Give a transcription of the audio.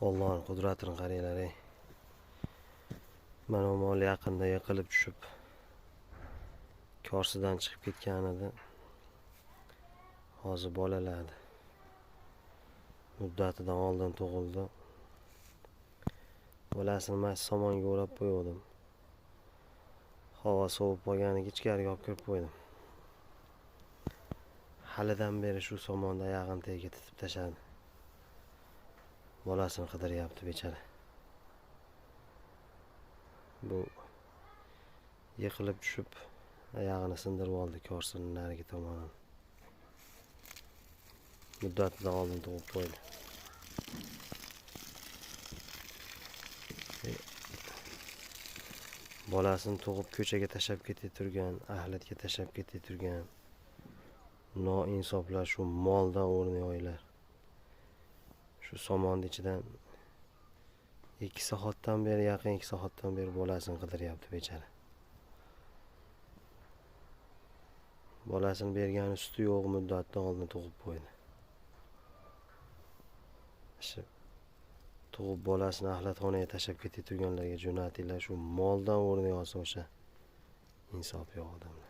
Allohning qudratini qaranglar. Mana mol yaqinda yiqilib tushib korsidan chiqib ketgan edi. Hozir bolaladi. Muddatidan oldin tug'ildi. Bolasini men somonga o'rab qo'ydim. Havo sovib qolganiga ichkariga olib kirib qo'ydim. Halidan beri shu somonda oyog'ini tagiga titib tashladi. Bolasini qidiryapti bechara. Bu yiqilib tushib oyog'ini sindirib oldi korsining narigi tomonini. Muddatidan oldin tug'ib qo'ydi. Bolasini tug'ib ko'chaga tashlab ketib turgan, ahlatga tashlab ketib turgan noinsoflar shu moldan o'rni yo'ylar. Shu somonning ichidan 2 soatdan beri, yaqin 2 soatdan beri bolasini qidiryapti bechara. Bolasini bergani suti yo'q, muddatidan oldin tug'ib qo'ydi. Tug'ib bolasini axlatxonaga tashlab ketib turganlarga jo'natinglar, shu moldan o'rni olsa o'sha insof yo'q odamlar.